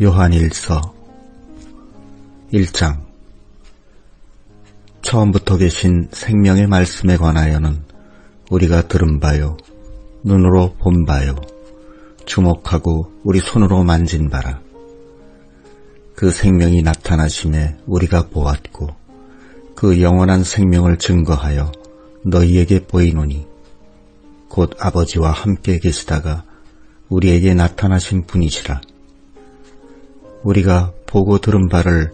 요한일서 1장. 처음부터 계신 생명의 말씀에 관하여는 우리가 들은 바요, 눈으로 본 바요, 주목하고 우리 손으로 만진 바라. 그 생명이 나타나심에 우리가 보았고 그 영원한 생명을 증거하여 너희에게 보이노니 곧 아버지와 함께 계시다가 우리에게 나타나신 분이시라. 우리가 보고 들은 바를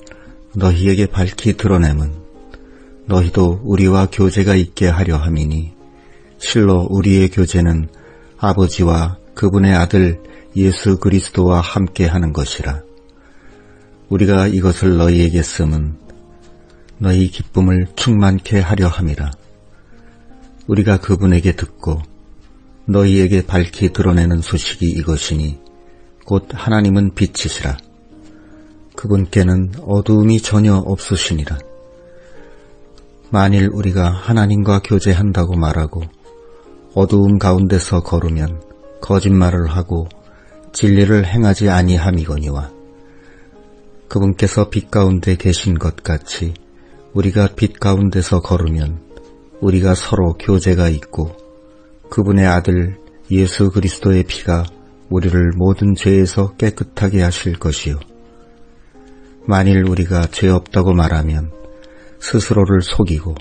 너희에게 밝히 드러내면 너희도 우리와 교제가 있게 하려 함이니 실로 우리의 교제는 아버지와 그분의 아들 예수 그리스도와 함께 하는 것이라. 우리가 이것을 너희에게 쓰면 너희 기쁨을 충만케 하려 함이라. 우리가 그분에게 듣고 너희에게 밝히 드러내는 소식이 이것이니 곧 하나님은 빛이시라. 그분께는 어두움이 전혀 없으시니라. 만일 우리가 하나님과 교제한다고 말하고 어두움 가운데서 걸으면 거짓말을 하고 진리를 행하지 아니함이거니와 그분께서 빛 가운데 계신 것 같이 우리가 빛 가운데서 걸으면 우리가 서로 교제가 있고 그분의 아들 예수 그리스도의 피가 우리를 모든 죄에서 깨끗하게 하실 것이요. 만일 우리가 죄 없다고 말하면 스스로를 속이고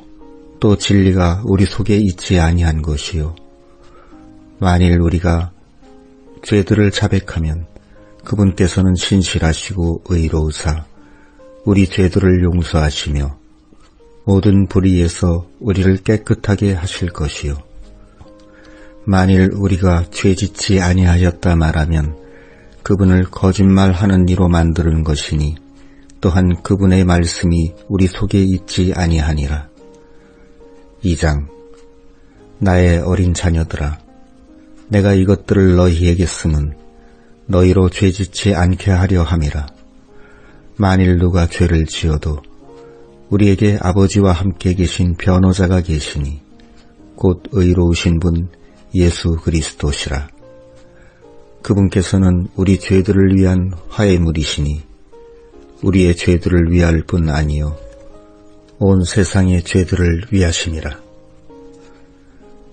또 진리가 우리 속에 있지 아니한 것이요. 만일 우리가 죄들을 자백하면 그분께서는 신실하시고 의로우사 우리 죄들을 용서하시며 모든 불의에서 우리를 깨끗하게 하실 것이요. 만일 우리가 죄짓지 아니하였다 말하면 그분을 거짓말하는 이로 만드는 것이니 또한 그분의 말씀이 우리 속에 있지 아니하니라. 2장. 나의 어린 자녀들아, 내가 이것들을 너희에게 쓰면 너희로 죄짓지 않게 하려 함이라. 만일 누가 죄를 지어도 우리에게 아버지와 함께 계신 변호자가 계시니 곧 의로우신 분 예수 그리스도시라. 그분께서는 우리 죄들을 위한 화해물이시니 우리의 죄들을 위할 뿐 아니요 온 세상의 죄들을 위하심이라.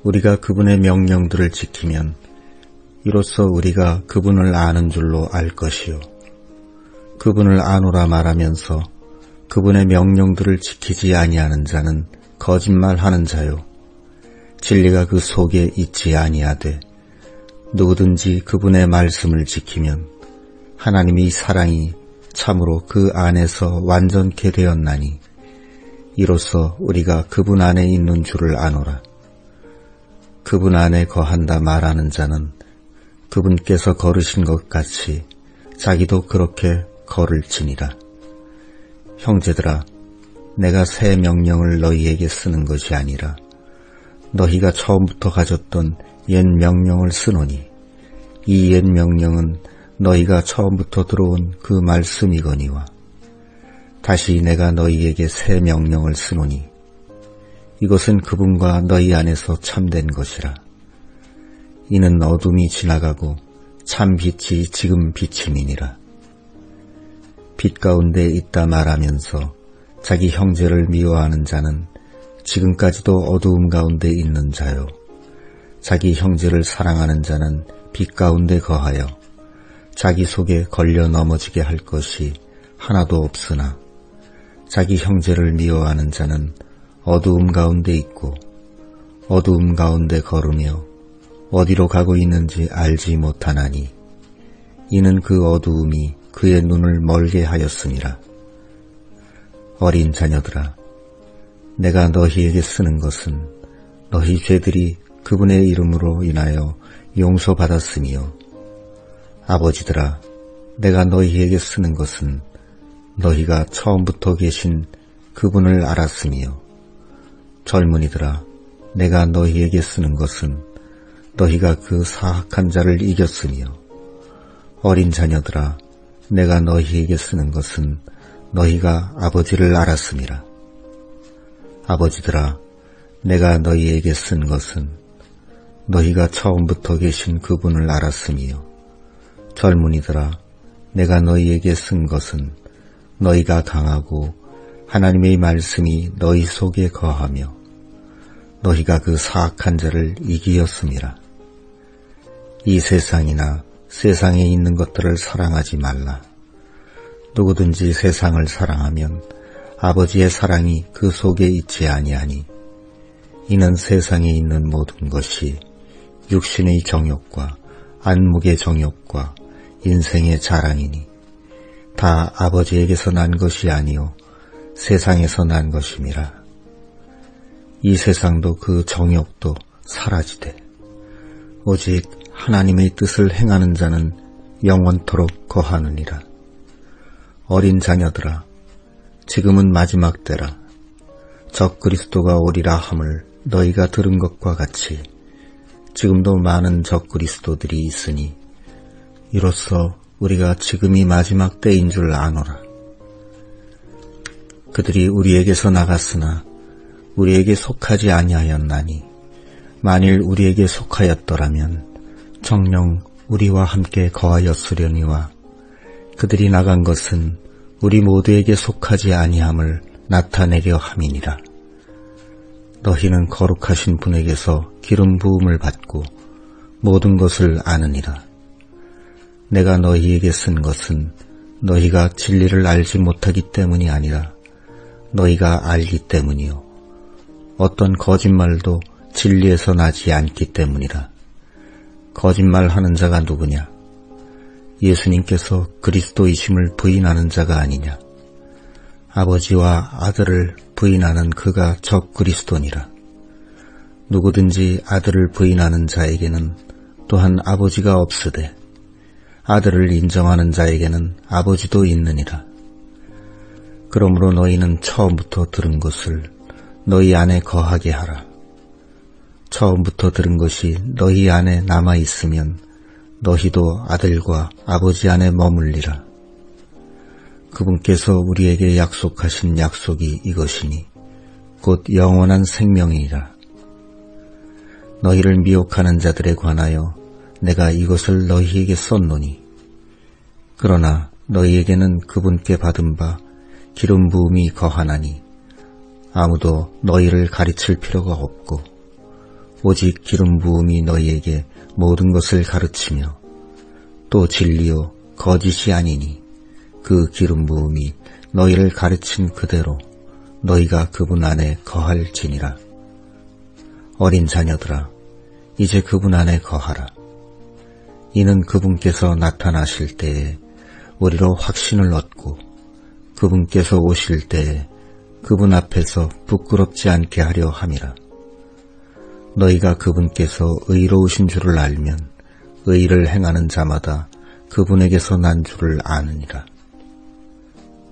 우리가 그분의 명령들을 지키면 이로써 우리가 그분을 아는 줄로 알 것이요. 그분을 아노라 말하면서 그분의 명령들을 지키지 아니하는 자는 거짓말하는 자요. 진리가 그 속에 있지 아니하되 누구든지 그분의 말씀을 지키면 하나님의 사랑이 참으로 그 안에서 완전케 되었나니 이로써 우리가 그분 안에 있는 줄을 아노라. 그분 안에 거한다 말하는 자는 그분께서 걸으신 것 같이 자기도 그렇게 걸을지니라. 형제들아, 내가 새 명령을 너희에게 쓰는 것이 아니라 너희가 처음부터 가졌던 옛 명령을 쓰노니 이 옛 명령은 너희가 처음부터 들어온 그 말씀이거니와 다시 내가 너희에게 새 명령을 쓰노니 이것은 그분과 너희 안에서 참된 것이라. 이는 어둠이 지나가고 참 빛이 지금 비침이니라. 빛 가운데 있다 말하면서 자기 형제를 미워하는 자는 지금까지도 어두움 가운데 있는 자요. 자기 형제를 사랑하는 자는 빛 가운데 거하여 자기 속에 걸려 넘어지게 할 것이 하나도 없으나 자기 형제를 미워하는 자는 어두움 가운데 있고 어두움 가운데 걸으며 어디로 가고 있는지 알지 못하나니 이는 그 어두움이 그의 눈을 멀게 하였음이라. 어린 자녀들아, 내가 너희에게 쓰는 것은 너희 죄들이 그분의 이름으로 인하여 용서받았으며 아버지들아, 내가 너희에게 쓰는 것은 너희가 처음부터 계신 그분을 알았으며 젊은이들아, 내가 너희에게 쓰는 것은 너희가 그 사악한 자를 이겼으며 어린 자녀들아, 내가 너희에게 쓰는 것은 너희가 아버지를 알았음이라. 아버지들아, 내가 너희에게 쓴 것은 너희가 처음부터 계신 그분을 알았으며 젊은이들아, 내가 너희에게 쓴 것은 너희가 강하고 하나님의 말씀이 너희 속에 거하며 너희가 그 사악한 자를 이기었음이라. 이 세상이나 세상에 있는 것들을 사랑하지 말라. 누구든지 세상을 사랑하면 아버지의 사랑이 그 속에 있지 아니하니 이는 세상에 있는 모든 것이 육신의 정욕과 안목의 정욕과 인생의 자랑이니 다 아버지에게서 난 것이 아니요 세상에서 난 것임이라. 이 세상도 그 정욕도 사라지되 오직 하나님의 뜻을 행하는 자는 영원토록 거하느니라. 어린 자녀들아, 지금은 마지막 때라. 적 그리스도가 오리라 함을 너희가 들은 것과 같이 지금도 많은 적 그리스도들이 있으니 이로써 우리가 지금이 마지막 때인 줄 아노라. 그들이 우리에게서 나갔으나 우리에게 속하지 아니하였나니 만일 우리에게 속하였더라면 정녕 우리와 함께 거하였으려니와 그들이 나간 것은 우리 모두에게 속하지 아니함을 나타내려 함이니라. 너희는 거룩하신 분에게서 기름 부음을 받고 모든 것을 아느니라. 내가 너희에게 쓴 것은 너희가 진리를 알지 못하기 때문이 아니라 너희가 알기 때문이요 어떤 거짓말도 진리에서 나지 않기 때문이라. 거짓말하는 자가 누구냐? 예수님께서 그리스도이심을 부인하는 자가 아니냐? 아버지와 아들을 부인하는 그가 적 그리스도니라. 누구든지 아들을 부인하는 자에게는 또한 아버지가 없으되 아들을 인정하는 자에게는 아버지도 있느니라. 그러므로 너희는 처음부터 들은 것을 너희 안에 거하게 하라. 처음부터 들은 것이 너희 안에 남아있으면 너희도 아들과 아버지 안에 머물리라. 그분께서 우리에게 약속하신 약속이 이것이니 곧 영원한 생명이니라. 너희를 미혹하는 자들에 관하여 내가 이것을 너희에게 썼노니 그러나 너희에게는 그분께 받은 바 기름 부음이 거하나니 아무도 너희를 가르칠 필요가 없고 오직 기름 부음이 너희에게 모든 것을 가르치며 또 진리요 거짓이 아니니 그 기름 부음이 너희를 가르친 그대로 너희가 그분 안에 거할지니라. 어린 자녀들아, 이제 그분 안에 거하라. 이는 그분께서 나타나실 때에 우리로 확신을 얻고 그분께서 오실 때에 그분 앞에서 부끄럽지 않게 하려 함이라. 너희가 그분께서 의로우신 줄을 알면 의를 행하는 자마다 그분에게서 난 줄을 아느니라.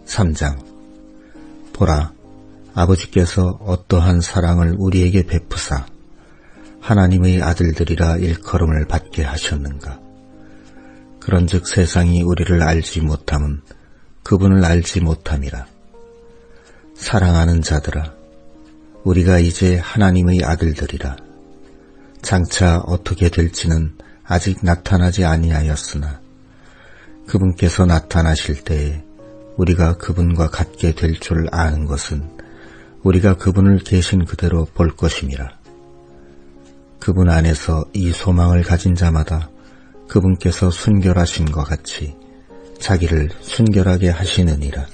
3장. 보라, 아버지께서 어떠한 사랑을 우리에게 베푸사 하나님의 아들들이라 일컬음을 받게 하셨는가. 그런즉 세상이 우리를 알지 못함은 그분을 알지 못함이라. 사랑하는 자들아, 우리가 이제 하나님의 아들들이라. 장차 어떻게 될지는 아직 나타나지 아니하였으나 그분께서 나타나실 때에 우리가 그분과 같게 될 줄 아는 것은 우리가 그분을 계신 그대로 볼 것임이라. 그분 안에서 이 소망을 가진 자마다 그분께서 순결하신 것 같이 자기를 순결하게 하시느니라.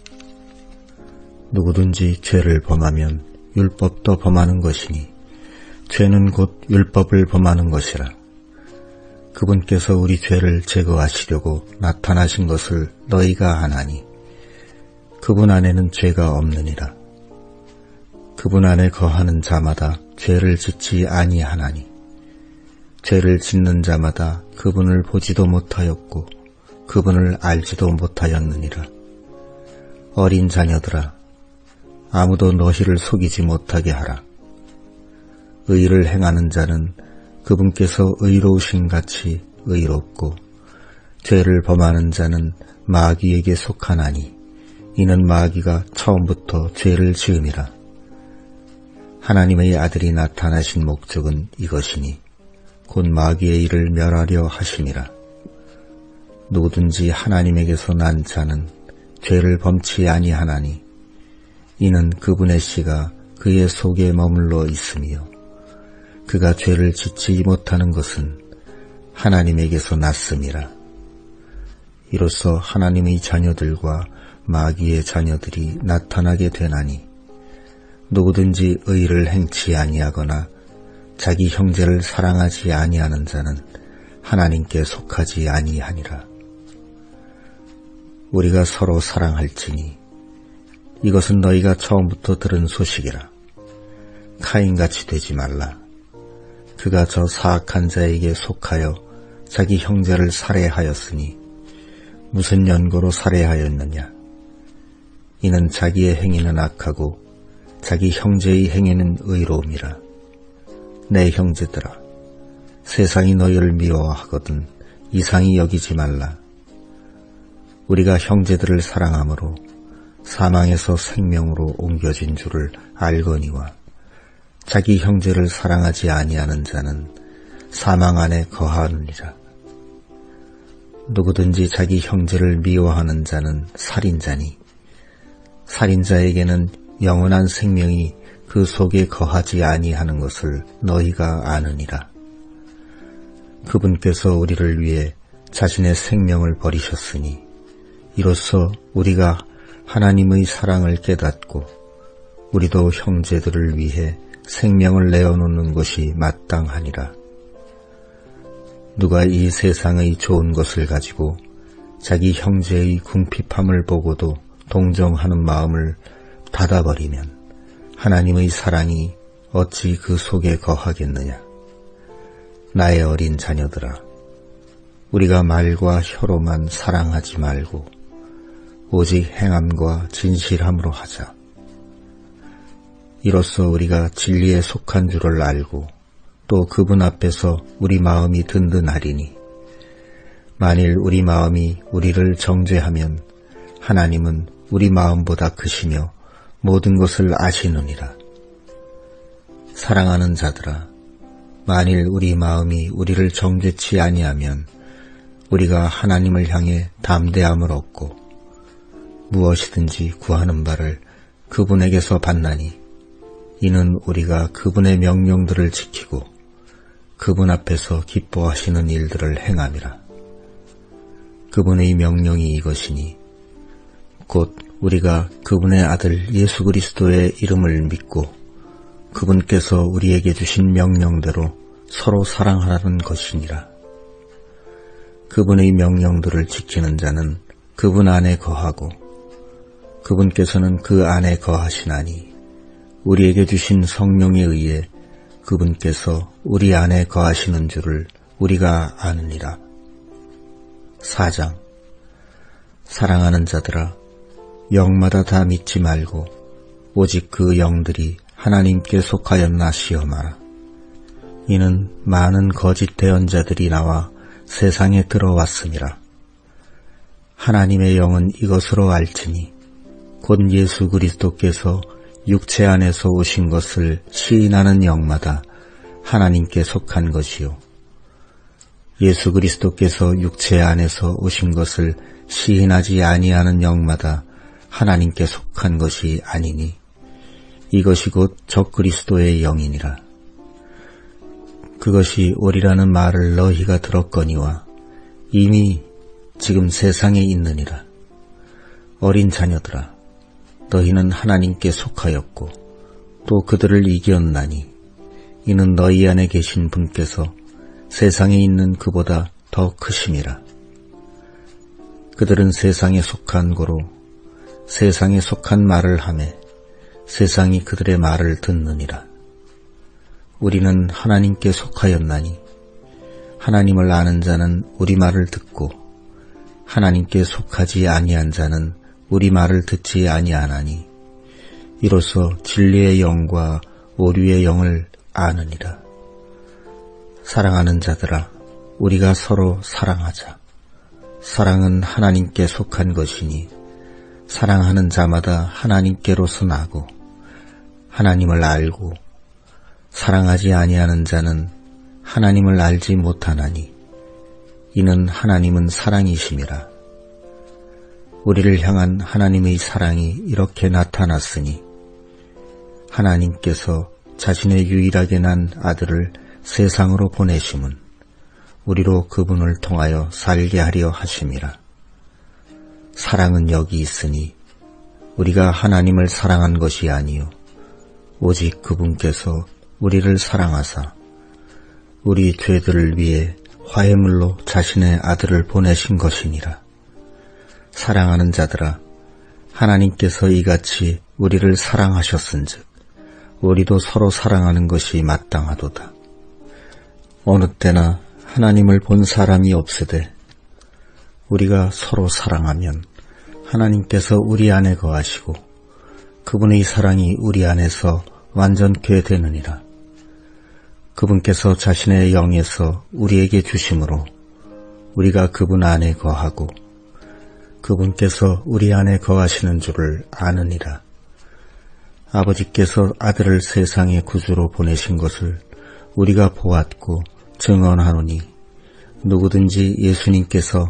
누구든지 죄를 범하면 율법도 범하는 것이니 죄는 곧 율법을 범하는 것이라. 그분께서 우리 죄를 제거하시려고 나타나신 것을 너희가 아나니 그분 안에는 죄가 없느니라. 그분 안에 거하는 자마다 죄를 짓지 아니하나니 죄를 짓는 자마다 그분을 보지도 못하였고 그분을 알지도 못하였느니라. 어린 자녀들아, 아무도 너희를 속이지 못하게 하라. 의를 행하는 자는 그분께서 의로우신 같이 의롭고 죄를 범하는 자는 마귀에게 속하나니 이는 마귀가 처음부터 죄를 지음이라. 하나님의 아들이 나타나신 목적은 이것이니 곧 마귀의 일을 멸하려 하심이라. 누구든지 하나님에게서 난 자는 죄를 범치 아니하나니 이는 그분의 씨가 그의 속에 머물러 있으며 그가 죄를 짓지 못하는 것은 하나님에게서 났음이라. 이로써 하나님의 자녀들과 마귀의 자녀들이 나타나게 되나니 누구든지 의를 행치 아니하거나 자기 형제를 사랑하지 아니하는 자는 하나님께 속하지 아니하니라. 우리가 서로 사랑할지니 이것은 너희가 처음부터 들은 소식이라. 카인같이 되지 말라. 그가 저 사악한 자에게 속하여 자기 형제를 살해하였으니 무슨 연고로 살해하였느냐. 이는 자기의 행위는 악하고 자기 형제의 행위는 의로움이라. 내 형제들아, 세상이 너희를 미워하거든 이상히 여기지 말라. 우리가 형제들을 사랑함으로 사망에서 생명으로 옮겨진 줄을 알거니와 자기 형제를 사랑하지 아니하는 자는 사망 안에 거하느니라. 누구든지 자기 형제를 미워하는 자는 살인자니 살인자에게는 영원한 생명이 그 속에 거하지 아니하는 것을 너희가 아느니라. 그분께서 우리를 위해 자신의 생명을 버리셨으니 이로써 우리가 하나님의 사랑을 깨닫고 우리도 형제들을 위해 생명을 내어놓는 것이 마땅하니라. 누가 이 세상의 좋은 것을 가지고 자기 형제의 궁핍함을 보고도 동정하는 마음을 닫아버리면 하나님의 사랑이 어찌 그 속에 거하겠느냐. 나의 어린 자녀들아, 우리가 말과 혀로만 사랑하지 말고 오직 행함과 진실함으로 하자. 이로써 우리가 진리에 속한 줄을 알고 또 그분 앞에서 우리 마음이 든든하리니 만일 우리 마음이 우리를 정죄하면 하나님은 우리 마음보다 크시며 모든 것을 아시느니라. 사랑하는 자들아, 만일 우리 마음이 우리를 정죄치 아니하면 우리가 하나님을 향해 담대함을 얻고 무엇이든지 구하는 바를 그분에게서 받나니 이는 우리가 그분의 명령들을 지키고 그분 앞에서 기뻐하시는 일들을 행함이라. 그분의 명령이 이것이니 곧 우리가 그분의 아들 예수 그리스도의 이름을 믿고 그분께서 우리에게 주신 명령대로 서로 사랑하라는 것이니라. 그분의 명령들을 지키는 자는 그분 안에 거하고 그분께서는 그 안에 거하시나니 우리에게 주신 성령에 의해 그분께서 우리 안에 거하시는 줄을 우리가 아느니라. 4장. 사랑하는 자들아, 영마다 다 믿지 말고 오직 그 영들이 하나님께 속하였나 시험하라. 이는 많은 거짓 대언자들이 나와 세상에 들어왔음이라. 하나님의 영은 이것으로 알지니 곧 예수 그리스도께서 육체 안에서 오신 것을 시인하는 영마다 하나님께 속한 것이요 예수 그리스도께서 육체 안에서 오신 것을 시인하지 아니하는 영마다 하나님께 속한 것이 아니니 이것이 곧 적그리스도의 영이니라. 그것이 오리라는 말을 너희가 들었거니와 이미 지금 세상에 있느니라. 어린 자녀들아, 너희는 하나님께 속하였고 또 그들을 이겼나니 이는 너희 안에 계신 분께서 세상에 있는 그보다 더 크심이라. 그들은 세상에 속한 고로 세상에 속한 말을 하매 세상이 그들의 말을 듣느니라. 우리는 하나님께 속하였나니 하나님을 아는 자는 우리 말을 듣고 하나님께 속하지 아니한 자는 우리 말을 듣지 아니하나니 이로써 진리의 영과 오류의 영을 아느니라. 사랑하는 자들아, 우리가 서로 사랑하자. 사랑은 하나님께 속한 것이니 사랑하는 자마다 하나님께로서 나고 하나님을 알고 사랑하지 아니하는 자는 하나님을 알지 못하나니 이는 하나님은 사랑이심이라. 우리를 향한 하나님의 사랑이 이렇게 나타났으니 하나님께서 자신의 유일하게 난 아들을 세상으로 보내심은 우리로 그분을 통하여 살게 하려 하심이라. 사랑은 여기 있으니 우리가 하나님을 사랑한 것이 아니요 오직 그분께서 우리를 사랑하사 우리 죄들을 위해 화해물로 자신의 아들을 보내신 것이니라. 사랑하는 자들아, 하나님께서 이같이 우리를 사랑하셨은즉 우리도 서로 사랑하는 것이 마땅하도다. 어느 때나 하나님을 본 사람이 없으되 우리가 서로 사랑하면 하나님께서 우리 안에 거하시고 그분의 사랑이 우리 안에서 완전케 되느니라. 그분께서 자신의 영에서 우리에게 주심으로 우리가 그분 안에 거하고 그분께서 우리 안에 거하시는 줄을 아느니라. 아버지께서 아들을 세상의 구주로 보내신 것을 우리가 보았고 증언하노니 누구든지 예수님께서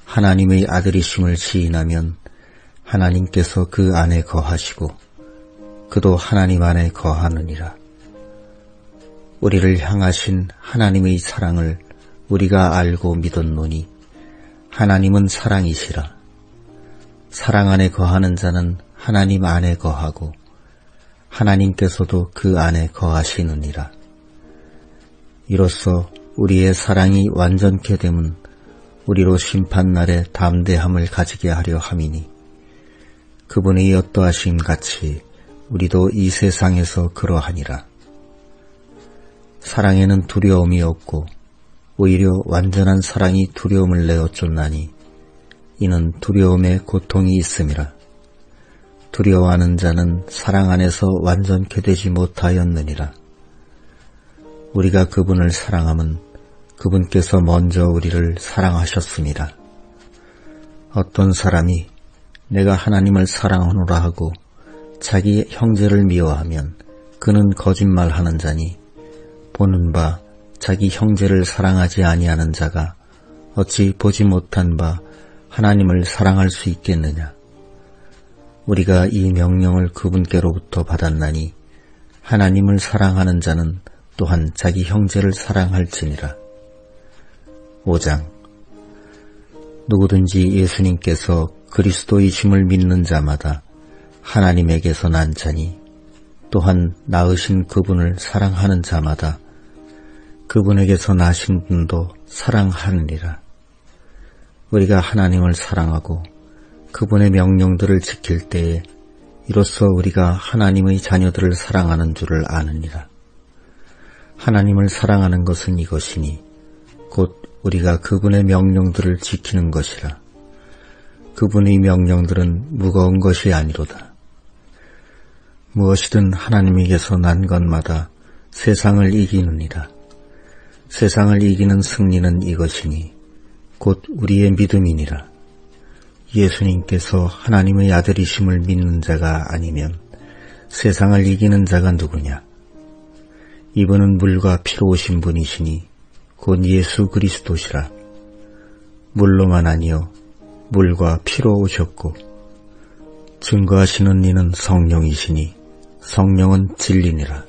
하나님의 아들이심을 시인하면 하나님께서 그 안에 거하시고 그도 하나님 안에 거하느니라. 우리를 향하신 하나님의 사랑을 우리가 알고 믿었노니 하나님은 사랑이시라. 사랑 안에 거하는 자는 하나님 안에 거하고 하나님께서도 그 안에 거하시느니라. 이로써 우리의 사랑이 완전케 됨은 우리로 심판날에 담대함을 가지게 하려 함이니 그분의 어떠하심 같이 우리도 이 세상에서 그러하니라. 사랑에는 두려움이 없고 오히려 완전한 사랑이 두려움을 내어 쫓나니 이는 두려움에 고통이 있음이라. 두려워하는 자는 사랑 안에서 완전케 되지 못하였느니라. 우리가 그분을 사랑함은 그분께서 먼저 우리를 사랑하셨습니다. 어떤 사람이 내가 하나님을 사랑하노라 하고 자기 형제를 미워하면 그는 거짓말하는 자니 보는 바 자기 형제를 사랑하지 아니하는 자가 어찌 보지 못한 바 하나님을 사랑할 수 있겠느냐. 우리가 이 명령을 그분께로부터 받았나니 하나님을 사랑하는 자는 또한 자기 형제를 사랑할지니라. 5장. 누구든지 예수님께서 그리스도이심을 믿는 자마다 하나님에게서 난 자니 또한 낳으신 그분을 사랑하는 자마다 그분에게서 나신 분도 사랑하느니라. 우리가 하나님을 사랑하고 그분의 명령들을 지킬 때에 이로써 우리가 하나님의 자녀들을 사랑하는 줄을 아느니라. 하나님을 사랑하는 것은 이것이니 곧 우리가 그분의 명령들을 지키는 것이라. 그분의 명령들은 무거운 것이 아니로다. 무엇이든 하나님에게서 난 것마다 세상을 이기느니라. 세상을 이기는 승리는 이것이니 곧 우리의 믿음이니라. 예수님께서 하나님의 아들이심을 믿는 자가 아니면 세상을 이기는 자가 누구냐? 이분은 물과 피로 오신 분이시니 곧 예수 그리스도시라. 물로만 아니요 물과 피로 오셨고 증거하시는 이는 성령이시니 성령은 진리니라.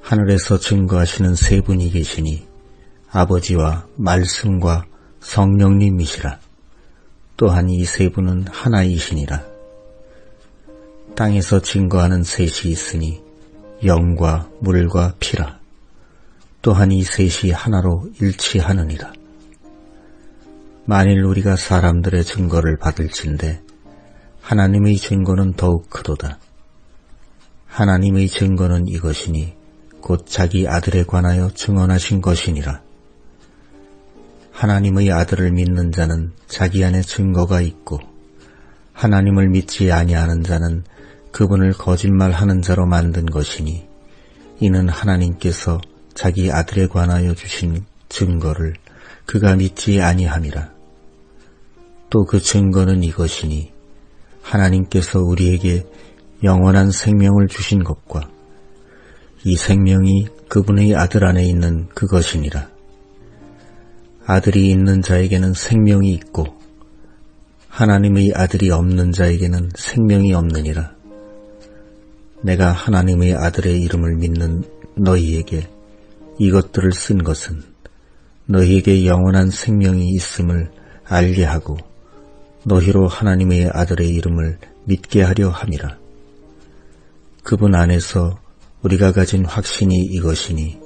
하늘에서 증거하시는 세 분이 계시니 아버지와 말씀과 성령님이시라. 또한 이 세 분은 하나이시니라. 땅에서 증거하는 셋이 있으니 영과 물과 피라. 또한 이 셋이 하나로 일치하느니라. 만일 우리가 사람들의 증거를 받을진대 하나님의 증거는 더욱 크도다. 하나님의 증거는 이것이니 곧 자기 아들에 관하여 증언하신 것이니라. 하나님의 아들을 믿는 자는 자기 안에 증거가 있고 하나님을 믿지 아니하는 자는 그분을 거짓말하는 자로 만든 것이니 이는 하나님께서 자기 아들에 관하여 주신 증거를 그가 믿지 아니함이라. 또 그 증거는 이것이니 하나님께서 우리에게 영원한 생명을 주신 것과 이 생명이 그분의 아들 안에 있는 그것이니라. 아들이 있는 자에게는 생명이 있고 하나님의 아들이 없는 자에게는 생명이 없느니라. 내가 하나님의 아들의 이름을 믿는 너희에게 이것들을 쓴 것은 너희에게 영원한 생명이 있음을 알게 하고 너희로 하나님의 아들의 이름을 믿게 하려 함이라. 그분 안에서 우리가 가진 확신이 이것이니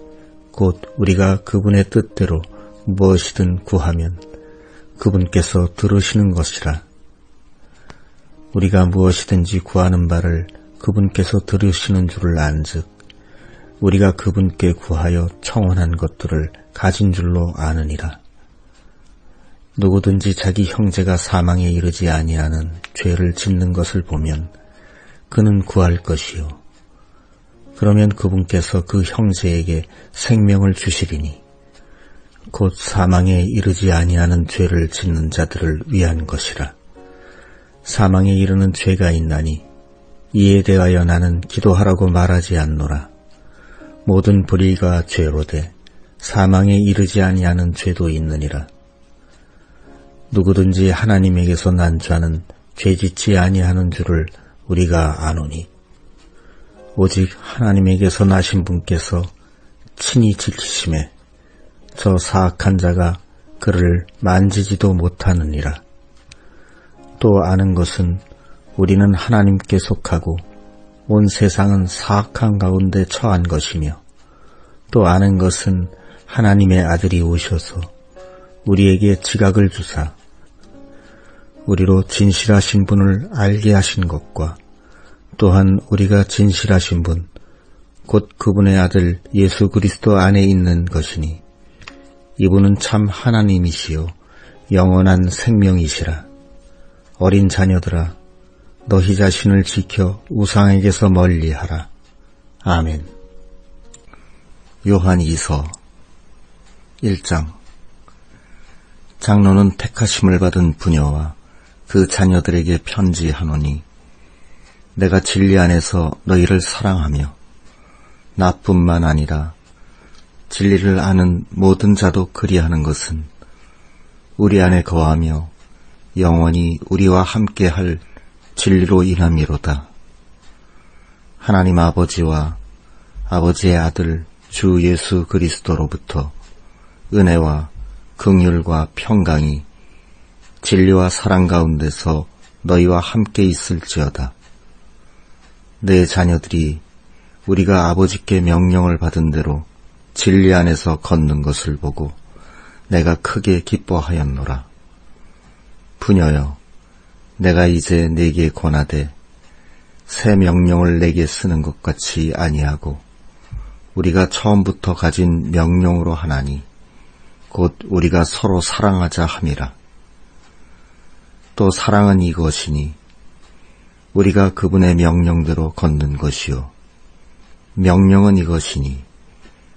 곧 우리가 그분의 뜻대로 무엇이든 구하면 그분께서 들으시는 것이라. 우리가 무엇이든지 구하는 바를 그분께서 들으시는 줄을 안즉 우리가 그분께 구하여 청원한 것들을 가진 줄로 아느니라. 누구든지 자기 형제가 사망에 이르지 아니하는 죄를 짓는 것을 보면 그는 구할 것이요 그러면 그분께서 그 형제에게 생명을 주시리니 곧 사망에 이르지 아니하는 죄를 짓는 자들을 위한 것이라. 사망에 이르는 죄가 있나니 이에 대하여 나는 기도하라고 말하지 않노라. 모든 불의가 죄로되 사망에 이르지 아니하는 죄도 있느니라. 누구든지 하나님에게서 난 자는 죄짓지 아니하는 줄을 우리가 아노니 오직 하나님에게서 나신 분께서 친히 지키심에 저 사악한 자가 그를 만지지도 못하느니라. 또 아는 것은 우리는 하나님께 속하고 온 세상은 사악한 가운데 처한 것이며 또 아는 것은 하나님의 아들이 오셔서 우리에게 지각을 주사 우리로 진실하신 분을 알게 하신 것과 또한 우리가 진실하신 분 곧 그분의 아들 예수 그리스도 안에 있는 것이니 이분은 참 하나님이시요 영원한 생명이시라. 어린 자녀들아 너희 자신을 지켜 우상에게서 멀리하라. 아멘. 요한 2서 1장. 장로는 택하심을 받은 부녀와 그 자녀들에게 편지하노니 내가 진리 안에서 너희를 사랑하며 나뿐만 아니라 진리를 아는 모든 자도 그리하는 것은 우리 안에 거하며 영원히 우리와 함께할 진리로 인함이로다. 하나님 아버지와 아버지의 아들 주 예수 그리스도로부터 은혜와 긍휼과 평강이 진리와 사랑 가운데서 너희와 함께 있을지어다. 내 자녀들이 우리가 아버지께 명령을 받은 대로 진리 안에서 걷는 것을 보고 내가 크게 기뻐하였노라. 부녀여, 내가 이제 네게 권하되 새 명령을 내게 쓰는 것 같이 아니하고 우리가 처음부터 가진 명령으로 하나니 곧 우리가 서로 사랑하자 함이라. 또 사랑은 이것이니 우리가 그분의 명령대로 걷는 것이요 명령은 이것이니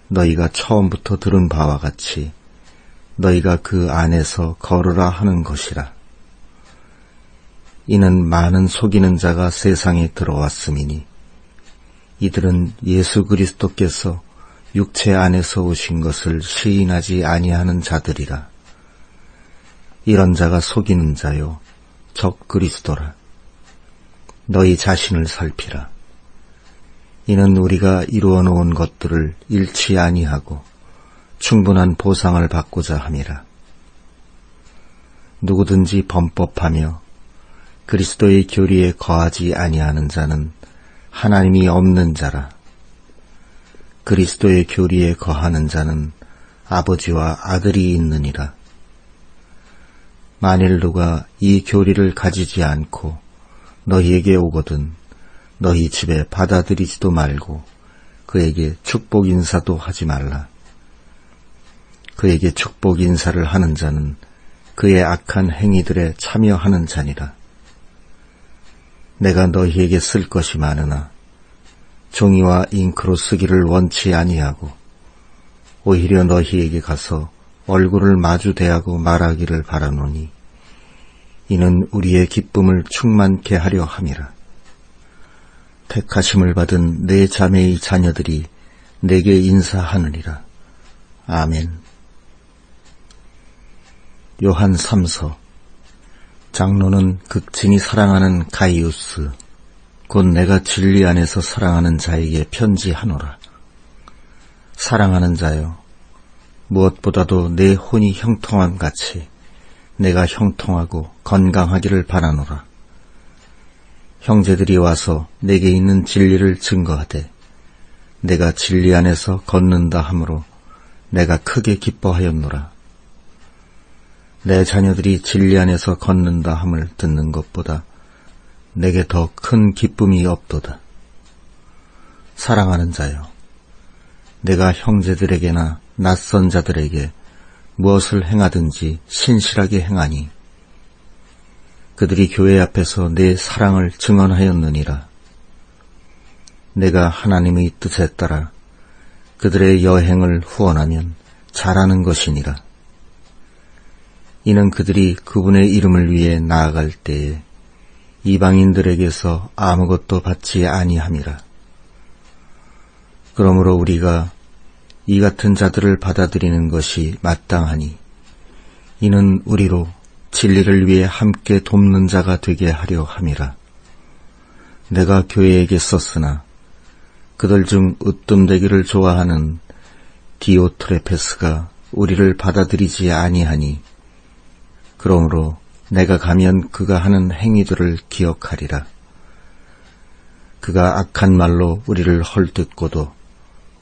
너희가 처음부터 들은 바와 같이 너희가 그 안에서 걸으라 하는 것이라. 이는 많은 속이는 자가 세상에 들어왔음이니 이들은 예수 그리스도께서 육체 안에서 오신 것을 시인하지 아니하는 자들이라. 이런 자가 속이는 자요 적 그리스도라. 너희 자신을 살피라. 이는 우리가 이루어 놓은 것들을 잃지 아니하고 충분한 보상을 받고자 함이라. 누구든지 범법하며 그리스도의 교리에 거하지 아니하는 자는 하나님이 없는 자라. 그리스도의 교리에 거하는 자는 아버지와 아들이 있느니라. 만일 누가 이 교리를 가지지 않고 너희에게 오거든 너희 집에 받아들이지도 말고 그에게 축복 인사도 하지 말라. 그에게 축복 인사를 하는 자는 그의 악한 행위들에 참여하는 자니라. 내가 너희에게 쓸 것이 많으나 종이와 잉크로 쓰기를 원치 아니하고 오히려 너희에게 가서 얼굴을 마주 대하고 말하기를 바라노니 이는 우리의 기쁨을 충만케 하려 함이라. 택하심을 받은 내 자매의 자녀들이 내게 인사하느니라. 아멘. 요한 3서. 장로는 극진히 사랑하는 가이우스, 곧 내가 진리 안에서 사랑하는 자에게 편지하노라. 사랑하는 자여, 무엇보다도 내 혼이 형통함 같이 내가 형통하고 건강하기를 바라노라. 형제들이 와서 내게 있는 진리를 증거하되 내가 진리 안에서 걷는다 하므로 내가 크게 기뻐하였노라. 내 자녀들이 진리 안에서 걷는다 함을 듣는 것보다 내게 더 큰 기쁨이 없도다. 사랑하는 자여, 내가 형제들에게나 낯선 자들에게 무엇을 행하든지 신실하게 행하니 그들이 교회 앞에서 내 사랑을 증언하였느니라. 내가 하나님의 뜻에 따라 그들의 여행을 후원하면 잘하는 것이니라. 이는 그들이 그분의 이름을 위해 나아갈 때에 이방인들에게서 아무것도 받지 아니함이라. 그러므로 우리가 이 같은 자들을 받아들이는 것이 마땅하니 이는 우리로 진리를 위해 함께 돕는 자가 되게 하려 함이라. 내가 교회에게 썼으나 그들 중 으뜸되기를 좋아하는 디오트레페스가 우리를 받아들이지 아니하니 그러므로 내가 가면 그가 하는 행위들을 기억하리라. 그가 악한 말로 우리를 헐뜯고도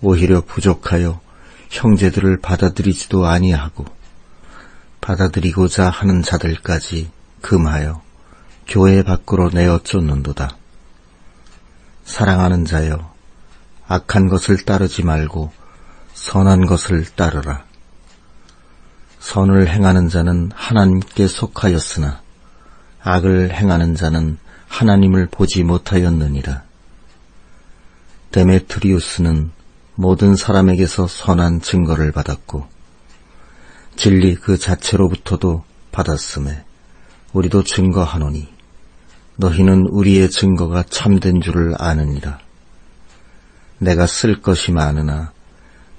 오히려 부족하여 형제들을 받아들이지도 아니하고 받아들이고자 하는 자들까지 금하여 교회 밖으로 내어 쫓는도다. 사랑하는 자여, 악한 것을 따르지 말고 선한 것을 따르라. 선을 행하는 자는 하나님께 속하였으나 악을 행하는 자는 하나님을 보지 못하였느니라. 데메트리우스는 모든 사람에게서 선한 증거를 받았고 진리 그 자체로부터도 받았음에 우리도 증거하노니 너희는 우리의 증거가 참된 줄을 아느니라. 내가 쓸 것이 많으나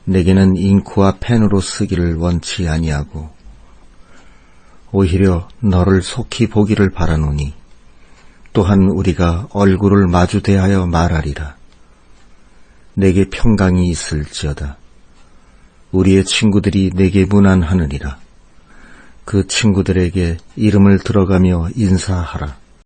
내게는 잉크와 펜으로 쓰기를 원치 아니하고 오히려 너를 속히 보기를 바라노니 또한 우리가 얼굴을 마주 대하여 말하리라. 내게 평강이 있을지어다. 우리의 친구들이 내게 문안하느니라. 그 친구들에게 이름을 들어가며 인사하라.